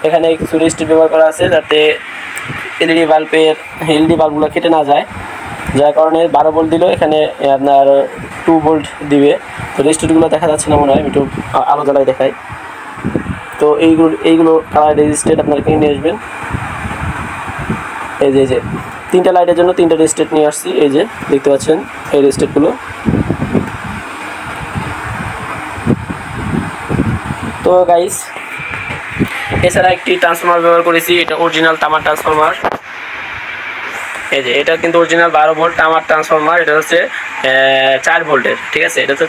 এখানে কিছু রেজিস্টার ব্যবহার করা আছে যাতে এলইডি বাল্বগুলো কেটে না যায়, যার কারণে 12 ভোল্ট দিলেও এখানে আপনার 2 ভোল্ট দিবে। তো রেজিস্টারগুলো দেখা যাচ্ছে না মনে হয়, একটু আলো জ্বালায় দেখাই। তো এইগুলো কালার রেজিস্টার আপনারা কিনে নিয়ে আসবেন। এই যে 3টা লাইটের জন্য 3টা রেজিস্টার নিয়ে আসছি, এই যে দেখতে পাচ্ছেন এই রেজিস্টারগুলো। তো গাইস এছাড়া একটি ট্রান্সফরমার ব্যবহার করেছি, এটা অরিজিনাল তামার ট্রান্সফরমার। এই যে এটা কিন্তু অরিজিনাল 12 ভোল্ট তামার ট্রান্সফরমার, এটা হচ্ছে 4 ভোল্টের, ঠিক আছে। এটা হচ্ছে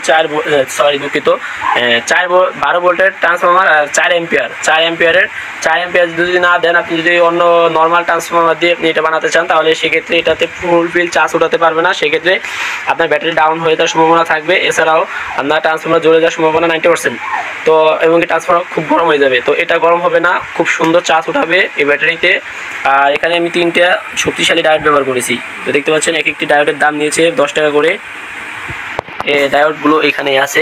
12 ভোল্টের ট্রান্সফরমার আর 4 এম্পিয়ার যদি না দেন, আপনি যদি অন্য নর্মাল ট্রান্সফরমার দিয়ে আপনি এটা বানাতে চান, তাহলে সেক্ষেত্রে এটাতে ফুলফিল চার্জ উঠাতে পারবে না, সেক্ষেত্রে আপনার ব্যাটারি ডাউন হয়ে যাওয়ার সম্ভাবনা থাকবে। এছাড়াও আপনার ট্রান্সফরমার জ্বলে যাওয়ার সম্ভাবনা 90%। তো এবং ট্রান্সফরমার খুব গরম হয়ে যাবে। তো এটা গরম হবে না, খুব সুন্দর চার্জ উঠাবে এই ব্যাটারিতে। আর এখানে আমি 3টা শক্তিশালী ডায়োড ব্যবহার করেছি। তো দেখতে পাচ্ছেন এক একটি ডায়োডের দাম নিয়েছে 10 টাকা করে। এই ডায়োডগুলো এখানে আছে,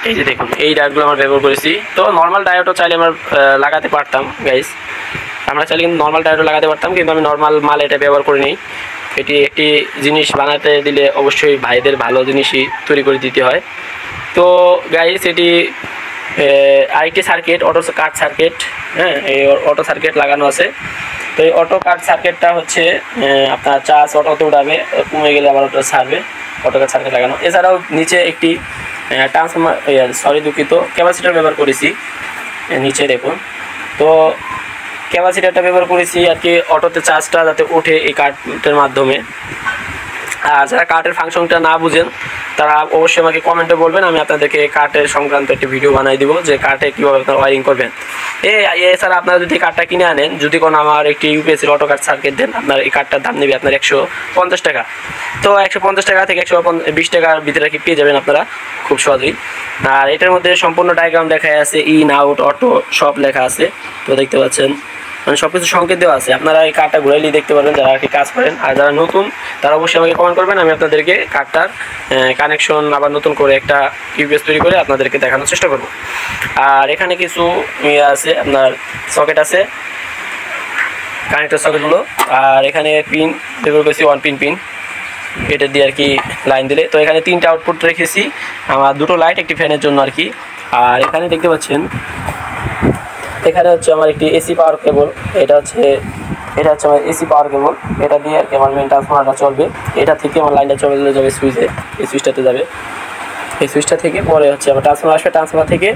এই যে দেখুন এই ডায়োডগুলো আমরা ব্যবহার করেছি। তো নর্মাল ডায়োডও চাইলে আমরা লাগাতে পারতাম গাইস, আমরা চাইলে কিন্তু নর্মাল ডায়োডও লাগাতে পারতাম, কিন্তু আমি নর্মাল মাল এটা ব্যবহার করে নিই। এটি একটি জিনিস বানাতে দিলে অবশ্যই ভাইদের ভালো জিনিসই তৈরি করে দিতে হয়। তো গাইস এটি আরেকটি সার্কিট, অটো কাট সার্কিট। হ্যাঁ, এই অটো সার্কিট লাগানো আছে। তো এই অটো কাট সার্কিটটা হচ্ছে আপনার চার্জ অটোতে উঠাবে, কমে গেলে আবার ওটা ছাড়বে, অটো কাট সার্কিট লাগানো। এছাড়াও নিচে একটি ট্রান্সফরমার ক্যাপাসিটর ব্যবহার করেছি, নিচে দেখুন। তো ক্যাপাসিটরটা ব্যবহার করেছি আর কি অটোতে চার্জটা যাতে ওঠে এই কার্টের মাধ্যমে। আর যারা কার্টের ফাংশনটা না বুঝেন তারা অবশ্যই আমাকে কমেন্টে বলবেন, আমি আপনাদেরকে কার্টের সংক্রান্ত একটি ভিডিও বানাই দিব যে কার্টে কীভাবে আপনারা ওয়ারিং করবেন। এছাড়া আপনারা যদি কার্ডটা কিনে আনেন, যদি কোনো আমার একটি ইউপিএসসির অটো কার্ড সার্কিট দেন, আপনার এই কার্ডটার দাম নেবে আপনার 150 টাকা। তো 150 টাকা থেকে 120 টাকার ভিতরে কি পেয়ে যাবেন আপনারা খুব সহজেই। আর এটার মধ্যে সম্পূর্ণ ডায়াগ্রাম দেখা আছে, ইন আউট অটো সব লেখা আছে। তো দেখতে পাচ্ছেন মানে সব কিছু সংকেত দেওয়া আছে, আপনারা এই কার্ডটা ঘুরাইলেই দেখতে পারবেন যারা আর কি কাজ করেন। আর যারা নতুন তারা অবশ্যই আমাকে কমেন্ট করবেন, আমি আপনাদেরকে কার্ডটার কানেকশন আবার নতুন করে একটা ইউপিএস তৈরি করে আপনাদেরকে দেখানোর চেষ্টা করব। আর এখানে কিছু আছে, আপনার সকেট আছে, কানেক্টর সকেটগুলো। আর এখানে পিন ব্যবহার করেছি, 1 পিন এটা দিয়ে আর কি লাইন দিলে। তো এখানে 3টা আউটপুট রেখেছি, আমার 2টো লাইট একটি ফ্যানের জন্য আর কি। আর এখানে দেখতে পাচ্ছেন এখানে হচ্ছে আমার একটি এসি পাওয়ার কেবল, এটা হচ্ছে আমার এসি পাওয়ার কেবল, এটা দিয়ে আর কি আমার মেন ট্রান্সফরমারটা চলবে। এটা থেকে আমার লাইনটা চলে যাবে সুইচে, এই সুইচটাতে যাবে, এই সুইচটা থেকে পরে হচ্ছে আমার ট্রান্সফরমার আসবে, ট্রান্সফরমার থেকে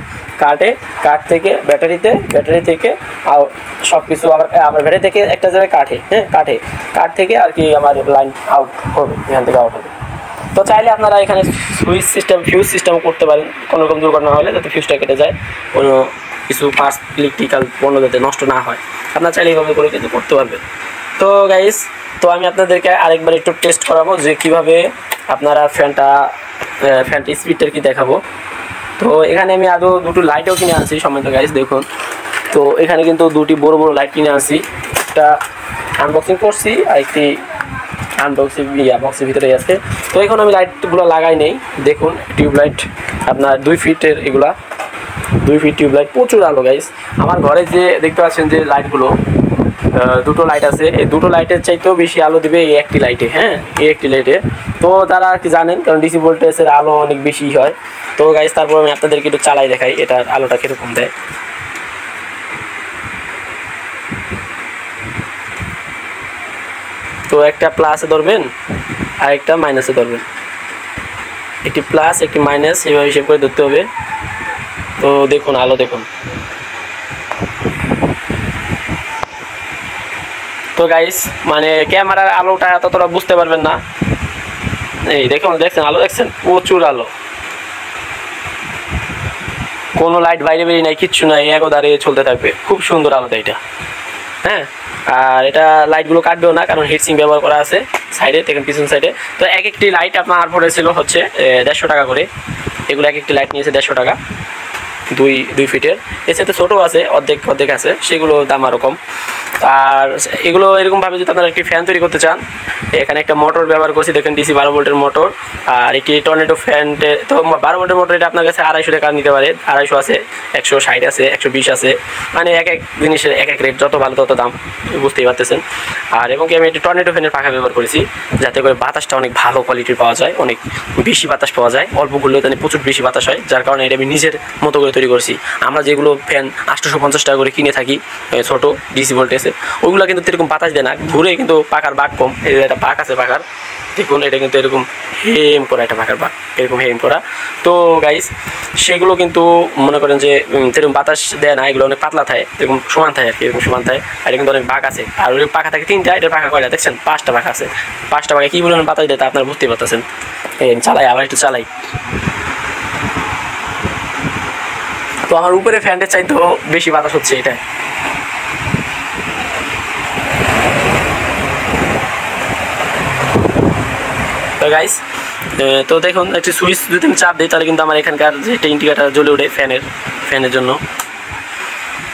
কাঠ থেকে ব্যাটারি থেকে সব কিছু আবার ব্যাটারি থেকে একটা জায়গায় কাঠ থেকে আর কি আমার লাইন আউট হবে, এখান থেকে আউট হবে। তো চাইলে আপনারা এখানে ফিউজ সিস্টেম করতে পারেন, কোনো রকম দুর্ঘটনা হলে যাতে ফিউজটা কেটে যায়, কোনো কিছু পার্টস ইলেকট্রিক্যাল পণ্য যাতে নষ্ট না হয়, আপনারা চাইলে এইভাবে করে কিন্তু করতে পারবেন। তো গাইস, তো আমি আপনাদেরকে আরেকবার একটু টেস্ট করাবো যে কীভাবে আপনারা ফ্যানটা স্পিডটা কি দেখাবো। তো এখানে আমি আরও 2টো লাইটও কিনে আনছি সম্মানিত গাইস, দেখুন। তো এখানে কিন্তু 2টি বড় লাইট কিনে আনছি, একটা আনবক্সিং করছি আর একটি বক্সের ভিতরেই আছে। তো এখন আমি লাইটগুলো লাগাই নেই, দেখুন টিউবলাইট আপনার 2 ফিটের, এগুলা 2 ফিট টিউবলাইট, প্রচুর আলো গাইস। আমার ঘরে যে দেখতে পাচ্ছেন যে লাইটগুলো 2টো লাইট আছে, এই 2টো লাইটের চাইতেও বেশি আলো দিবে এই একটি লাইটে। হ্যাঁ, এই একটি লাইটে। তো তারা আর কি জানেন, কারণ ডিসি ভোল্টেজের আলো অনেক বেশি হয়। তো গাইস তারপর আমি আপনাদেরকে একটু চালাই দেখাই এটার আলোটা কীরকম দেয়। তো একটা প্লাসে ধরবেন আর একটা মাইনাসে ধরবেন, একটি প্লাস একটি মাইনাস এভাবে হিসেব করে ধরতে হবে। তো দেখুন আলো দেখুন। তো গাইস মানে ক্যামেরার আলোটা ততটা বুঝতে পারবেন না, এই দেখছেন আলো, দেখছেন প্রচুর আলো, কোনো লাইট বাইরে বেরিয়ে নাই, কিচ্ছু নাই, একদারে চলতে থাকবে, খুব সুন্দর আলোটা এটা। হ্যাঁ, আর এটা লাইটগুলো কাটবেও না, কারণ হিটসিং ব্যবহার করা আছে সাইডে, দেখেন পিছন সাইডে। তো এক একটি লাইট আপনার পড়েছিল হচ্ছে 150 টাকা করে, এগুলো এক একটি লাইট নিয়েছে 150 টাকা, 2 ফিটের। এর সাথে ছোটো আছে, অর্ধেক আছে, সেগুলো দাম আরও কম। আর এগুলো এরকমভাবে যদি আপনারা একটি ফ্যান তৈরি করতে চান, এখানে একটা মোটর ব্যবহার করছি, দেখেন DC 12 ভোল্টের মোটর। আর একটি টর্নেডো ফ্যানটে তো 12 ভোল্টের মোটর, এটা আপনার কাছে 250 টাকা নিতে পারে। 250 আছে, 160 আছে, 120 আছে, মানে এক এক জিনিসের এক এক রেট, যত ভালো তত দাম, বুঝতেই পারতেছেন। আর এবং কি আমি একটি টর্নেডো ফ্যানের পাখা ব্যবহার করেছি, যাতে করে বাতাসটা অনেক ভালো কোয়ালিটির পাওয়া যায়, অনেক বেশি বাতাস পাওয়া যায়, অল্প করলেও তাহলে প্রচুর বেশি বাতাস হয়। যার কারণে এটা আমি নিজের মতো করে তৈরি করছি। আমরা যেগুলো ফ্যান 850 টাকা করে কিনে থাকি ছোটো DC ভোল্টেজে, ওইগুলো কিন্তু এরকম বাতাস দেয় না, ঘুরে কিন্তু পাখার বাঘ কম। এই একটা পাক আছে পাখার, দেখুন এটা কিন্তু এরকম হেম করা, একটা পাখার বাঘ এরকম হেম করা। তো গাইস সেগুলো কিন্তু মনে করেন যে যেরকম বাতাস দেয় না, এগুলো অনেক পাতলা থাকে, এরকম সমান থাকে আর কি, এরকম সমান থাকে। আর এটা কিন্তু অনেক বাঘ আছে। আর ওই পাখা থাকে 3টা, এটার পাখা কয়টা দেখছেন? 5টা পাখা আছে। 5টা পাখা কী পরিমাণ বাতাস দেয় তা আপনারা বুঝতেই পারতেছেন। এই চালাই, আবার একটু চালাই। তো আমার উপরে ফ্যানটা চাইতেও বেশি বাতাস হচ্ছে এটা। তো গাইস, তো দেখুন একটি সুইচ যদি আমি চাপ দিই, তাহলে কিন্তু আমার এখানকার যে ইন্ডিকেটার জ্বলে ওঠে ফ্যানের জন্য।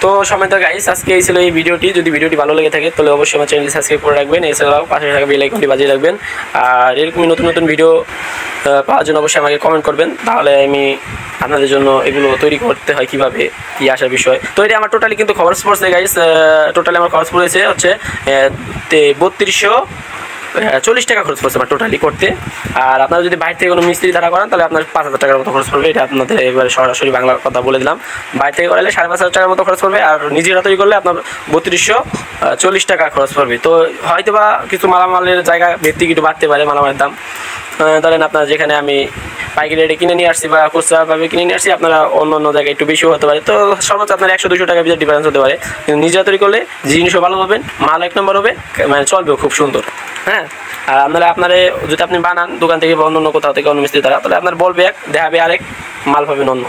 তো সময় তো গাইস, আজকে এই ছিল এই ভিডিওটি। যদি ভিডিওটি ভালো লেগে থাকে তাহলে অবশ্যই আমার চ্যানেলটি সাবস্ক্রাইব করে রাখবেন, এছাড়াও পাশে থাকা বেল আইকনটি বাজিয়ে রাখবেন। আর এরকমই নতুন নতুন ভিডিও পাওয়ার জন্য অবশ্যই আমাকে কমেন্ট করবেন, তাহলে আমি আপনাদের জন্য এগুলো তৈরি করতে হয় কীভাবে, কী আসার বিষয়। তো এটা আমার টোটালি কিন্তু খরচ পড়ছে গাইস, টোটালি আমার খরচ পড়েছে হচ্ছে 3240 টাকা খরচ পড়ছে আমার টোটালি করতে। আর আপনারা যদি বাইরে থেকে কোনো মিস্ত্রি ধারা করেন, তাহলে আপনার 5000 টাকার মতো খরচ পড়বে। এটা আপনাদের এবারে সরাসরি বাংলা কথা বলে দিলাম। বাইরে থেকে করালে 5500 টাকার মতো খরচ পড়বে, আর নিজেরা তৈরি করলে আপনার 3240 টাকা খরচ পড়বে। তো হয়তো বা কিছু মালামালের জায়গা ভিত্তিক একটু বাড়তে পারে মালামালের দাম। ধরেন আপনার যেখানে আমি পাইকারি রেটে কিনে নিয়ে আসছি বা খুচরাভাবে কিনে নিয়ে আসছি, আপনারা অন্য অন্য জায়গায় একটু বেশিও হতে পারে। তো সর্বোচ্চ আপনার 100-200 টাকার ভিতরে ডিফারেন্স হতে পারে। কিন্তু নিজেরা তৈরি করলে জিনিসও ভালো পাবেন, মাল 1 নম্বর হবে, মানে চলবেও খুব সুন্দর। হ্যাঁ, আর আপনারা যদি আপনি বানান দোকান থেকে বা অন্য কোথাও থেকে অন্য মিস্ত্রি দ্বারা, তাহলে আপনার বলবে এক, দেখাবে আরেক, মাল পাবেন অন্য।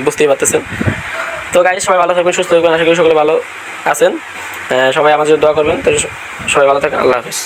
বুঝতেই পারতেছেন। তো গাইস, সবাই ভালো থাকবেন, সুস্থ থাকবেন, আশা করি সকলে ভালো আছেন। সবাই আমার জন্য দোয়া করবেন। তো সবাই ভালো থাকেন, আল্লাহ হাফেজ।